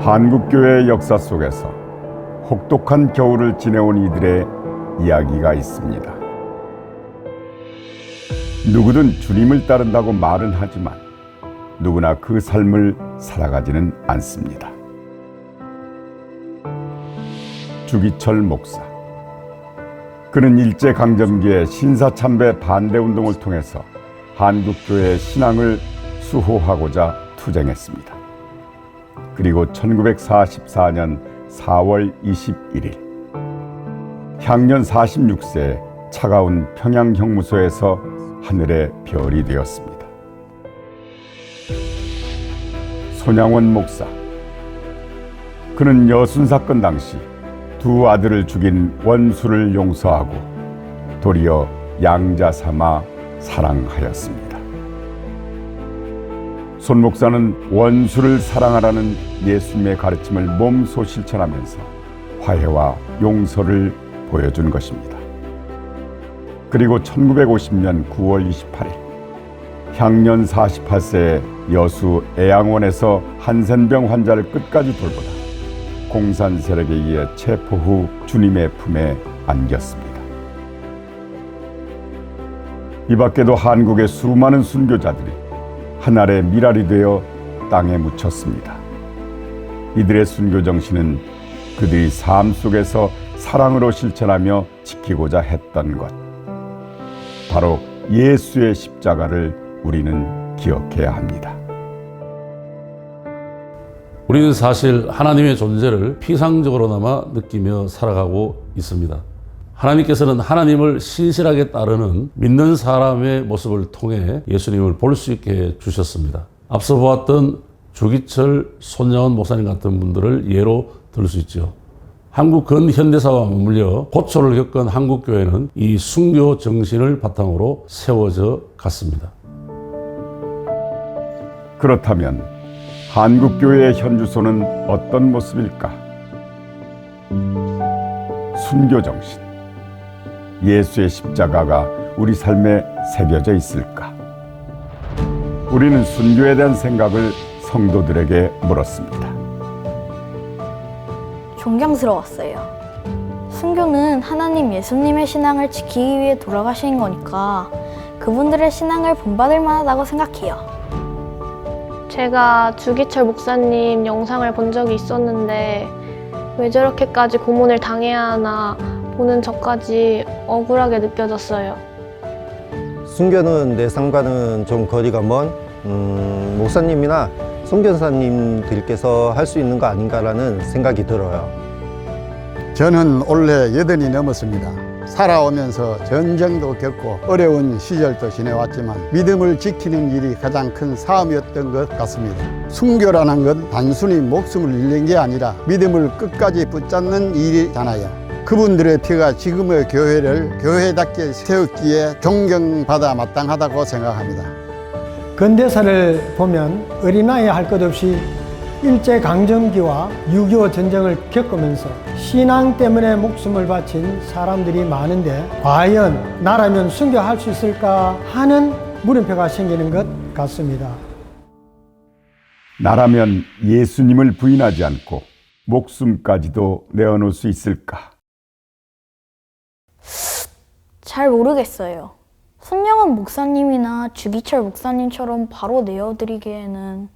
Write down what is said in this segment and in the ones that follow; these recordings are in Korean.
한국교회의 역사 속에서 혹독한 겨울을 지내온 이들의 이야기가 있습니다. 누구든 주님을 따른다고 말은 하지만 누구나 그 삶을 살아가지는 않습니다. 주기철 목사. 그는 일제강점기에 신사참배 반대운동을 통해서 한국교회의 신앙을 수호하고자 투쟁했습니다. 그리고 1944년 4월 21일 향년 46세에 차가운 평양 형무소에서 하늘의 별이 되었습니다. 손양원 목사. 그는 여순 사건 당시 두 아들을 죽인 원수를 용서하고 도리어 양자 삼아 사랑하였습니다. 손 목사는 원수를 사랑하라는 예수님의 가르침을 몸소 실천하면서 화해와 용서를 보여준 것입니다. 그리고 1950년 9월 28일 향년 48세의 여수 애양원에서 한센병 환자를 끝까지 돌보다 공산 세력에 의해 체포 후 주님의 품에 안겼습니다. 이 밖에도 한국의 수많은 순교자들이 하늘의 미랄이 되어 땅에 묻혔습니다. 이들의 순교 정신은 그들이 삶 속에서 사랑으로 실천하며 지키고자 했던 것, 바로 예수의 십자가를 우리는 기억해야 합니다. 우리는 사실 하나님의 존재를 피상적으로나마 느끼며 살아가고 있습니다. 하나님께서는 하나님을 신실하게 따르는 믿는 사람의 모습을 통해 예수님을 볼 수 있게 해주셨습니다. 앞서 보았던 주기철, 손양원 목사님 같은 분들을 예로 들 수 있죠. 한국 근현대사와 맞물려 고초를 겪은 한국교회는 이 순교 정신을 바탕으로 세워져 갔습니다. 그렇다면 한국교회의 현주소는 어떤 모습일까? 순교 정신, 예수의 십자가가 우리 삶에 새겨져 있을까? 우리는 순교에 대한 생각을 성도들에게 물었습니다. 존경스러웠어요. 순교는 하나님 예수님의 신앙을 지키기 위해 돌아가신 거니까 그분들의 신앙을 본받을 만하다고 생각해요. 제가 주기철 목사님 영상을 본 적이 있었는데 왜 저렇게까지 고문을 당해야 하나 보는 저까지 억울하게 느껴졌어요. 순교는 내 삶과는 좀 거리가 먼 목사님이나 선교사님들께서 할 수 있는 거 아닌가라는 생각이 들어요. 저는 올해 80이 넘었습니다. 살아오면서 전쟁도 겪고 어려운 시절도 지내왔지만 믿음을 지키는 일이 가장 큰 사업이었던 것 같습니다. 순교라는 건 단순히 목숨을 잃는 게 아니라 믿음을 끝까지 붙잡는 일이잖아요. 그분들의 피가 지금의 교회를 교회답게 세웠기에 존경받아 마땅하다고 생각합니다. 근대사를 보면 어린아이 할 것 없이 일제강점기와 6.25 전쟁을 겪으면서 신앙 때문에 목숨을 바친 사람들이 많은데 과연 나라면 순교할 수 있을까 하는 물음표가 생기는 것 같습니다. 나라면 예수님을 부인하지 않고 목숨까지도 내어놓을 수 있을까? 잘 모르겠어요. 손양원 목사님이나 주기철 목사님처럼 바로 내어드리기에는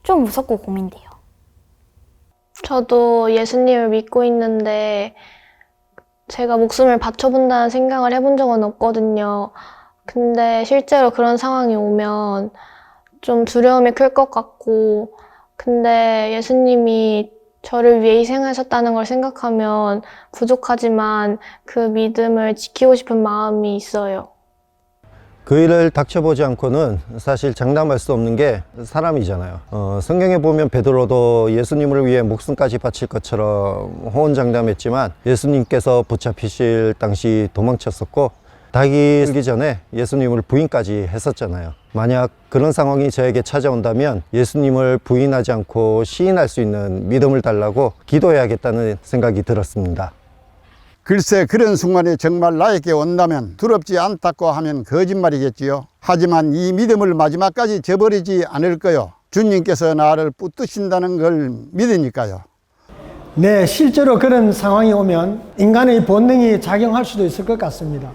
좀 무섭고 고민돼요. 저도 예수님을 믿고 있는데 제가 목숨을 바쳐본다는 생각을 해본 적은 없거든요. 근데 실제로 그런 상황이 오면 좀 두려움이 클 것 같고, 근데 예수님이 저를 위해 희생하셨다는 걸 생각하면 부족하지만 그 믿음을 지키고 싶은 마음이 있어요. 그 일을 닥쳐보지 않고는 사실 장담할 수 없는 게 사람이잖아요. 성경에 보면 베드로도 예수님을 위해 목숨까지 바칠 것처럼 호언장담했지만 예수님께서 붙잡히실 당시 도망쳤었고 닭이 들기 전에 예수님을 부인까지 했었잖아요. 만약 그런 상황이 저에게 찾아온다면 예수님을 부인하지 않고 시인할 수 있는 믿음을 달라고 기도해야겠다는 생각이 들었습니다. 글쎄, 그런 순간이 정말 나에게 온다면 두렵지 않다고 하면 거짓말이겠지요. 하지만 이 믿음을 마지막까지 저버리지 않을 거요. 주님께서 나를 붙드신다는 걸 믿으니까요. 네, 실제로 그런 상황이 오면 인간의 본능이 작용할 수도 있을 것 같습니다.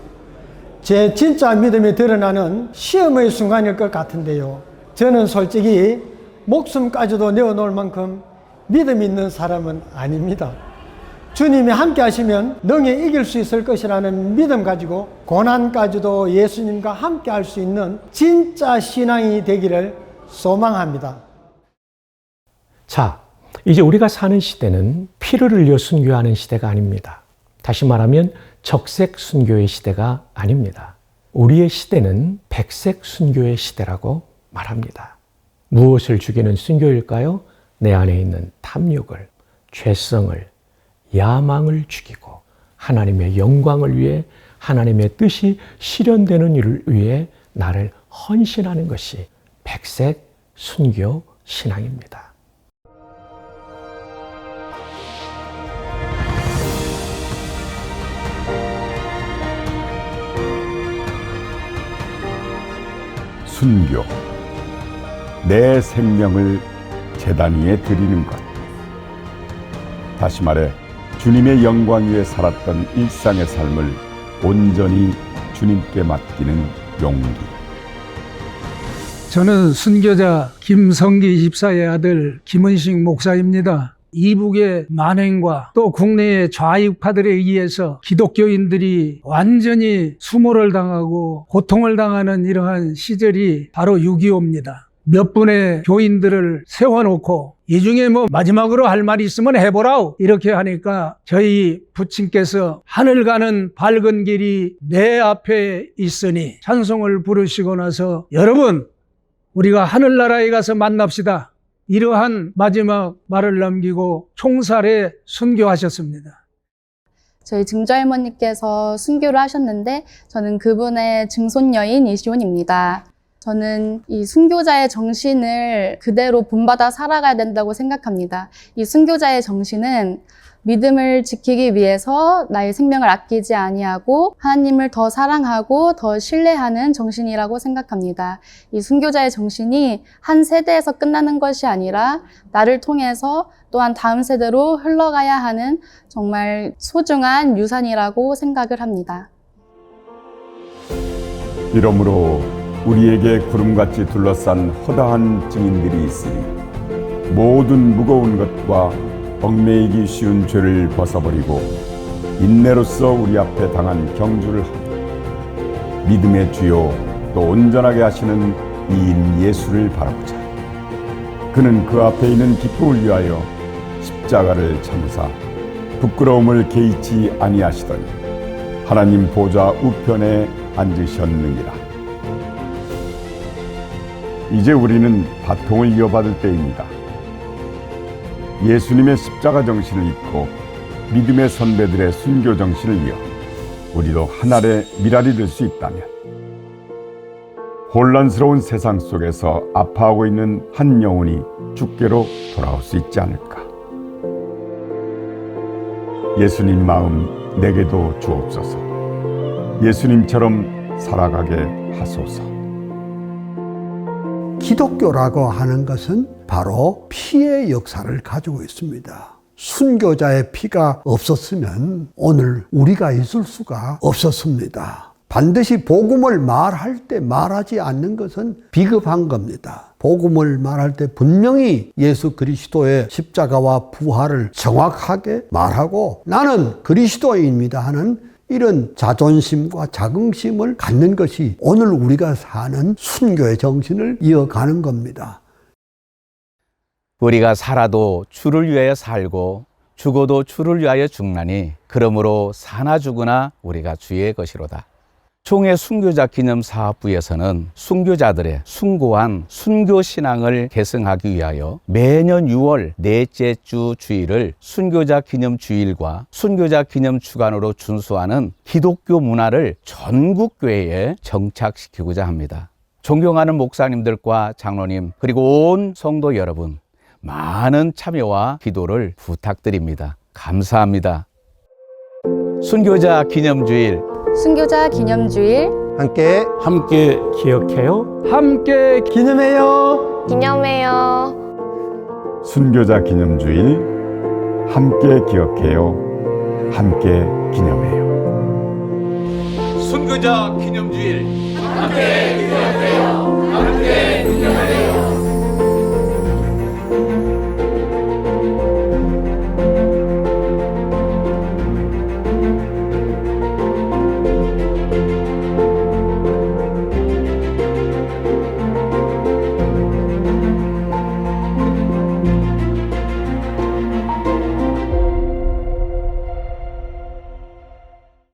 제 진짜 믿음이 드러나는 시험의 순간일 것 같은데요. 저는 솔직히 목숨까지도 내어놓을 만큼 믿음 있는 사람은 아닙니다. 주님이 함께 하시면 능히 이길 수 있을 것이라는 믿음 가지고 고난까지도 예수님과 함께 할 수 있는 진짜 신앙이 되기를 소망합니다. 자, 이제 우리가 사는 시대는 피를 흘려 순교하는 시대가 아닙니다. 다시 말하면 적색 순교의 시대가 아닙니다. 우리의 시대는 백색 순교의 시대라고 말합니다. 무엇을 죽이는 순교일까요? 내 안에 있는 탐욕을, 죄성을, 야망을 죽이고 하나님의 영광을 위해 하나님의 뜻이 실현되는 일을 위해 나를 헌신하는 것이 백색 순교 신앙입니다. 순교, 내 생명을 제단 위에 드리는 것. 다시 말해 주님의 영광 위에 살았던 일상의 삶을 온전히 주님께 맡기는 용기. 저는 순교자 김성기 집사의 아들 김은식 목사입니다. 이북의 만행과 또 국내의 좌익파들에 의해서 기독교인들이 완전히 수모를 당하고 고통을 당하는 이러한 시절이 바로 6.25입니다. 몇 분의 교인들을 세워놓고 이 중에 뭐 마지막으로 할 말이 있으면 해보라우 이렇게 하니까 저희 부친께서 하늘 가는 밝은 길이 내 앞에 있으니 찬송을 부르시고 나서 여러분 우리가 하늘나라에 가서 만납시다. 이러한 마지막 말을 남기고 총살에 순교하셨습니다. 저희 증조할머니께서 순교를 하셨는데 저는 그분의 증손녀인 이시온입니다. 저는 이 순교자의 정신을 그대로 본받아 살아가야 된다고 생각합니다. 이 순교자의 정신은 믿음을 지키기 위해서 나의 생명을 아끼지 아니하고 하나님을 더 사랑하고 더 신뢰하는 정신이라고 생각합니다. 이 순교자의 정신이 한 세대에서 끝나는 것이 아니라 나를 통해서 또한 다음 세대로 흘러가야 하는 정말 소중한 유산이라고 생각을 합니다. 이러므로 우리에게 구름같이 둘러싼 허다한 증인들이 있으니 모든 무거운 것과 얽매이기 쉬운 죄를 벗어버리고 인내로써 우리 앞에 당한 경주를 하며 믿음의 주요 또 온전하게 하시는 이인 예수를 바라보자. 그는 그 앞에 있는 기쁨을 위하여 십자가를 참으사 부끄러움을 개의치 아니하시더니 하나님 보좌 우편에 앉으셨느니라. 이제 우리는 바통을 이어받을 때입니다. 예수님의 십자가 정신을 잇고 믿음의 선배들의 순교 정신을 이어 우리도 하늘의 미랄이 될 수 있다면 혼란스러운 세상 속에서 아파하고 있는 한 영혼이 주께로 돌아올 수 있지 않을까. 예수님 마음 내게도 주옵소서. 예수님처럼 살아가게 하소서. 기독교라고 하는 것은 바로 피의 역사를 가지고 있습니다. 순교자의 피가 없었으면 오늘 우리가 있을 수가 없었습니다. 반드시 복음을 말할 때 말하지 않는 것은 비겁한 겁니다. 복음을 말할 때 분명히 예수 그리스도의 십자가와 부활을 정확하게 말하고 나는 그리스도인입니다 하는 이런 자존심과 자긍심을 갖는 것이 오늘 우리가 사는 순교의 정신을 이어가는 겁니다. 우리가 살아도 주를 위하여 살고 죽어도 주를 위하여 죽나니 그러므로 사나 죽으나 우리가 주의 것이로다. 총회 순교자 기념 사업부에서는 순교자들의 숭고한 순교 신앙을 계승하기 위하여 매년 6월 넷째 주 주일을 순교자 기념 주일과 순교자 기념 주간으로 준수하는 기독교 문화를 전국 교회에 정착시키고자 합니다. 존경하는 목사님들과 장로님 그리고 온 성도 여러분 많은 참여와 기도를 부탁드립니다. 감사합니다. 순교자 기념주일 순교자 기념주일 함께 기억해요. 함께 기념해요. 기념해요. 순교자 기념주일 함께 기억해요. 함께 기념해요. 순교자 기념주일 함께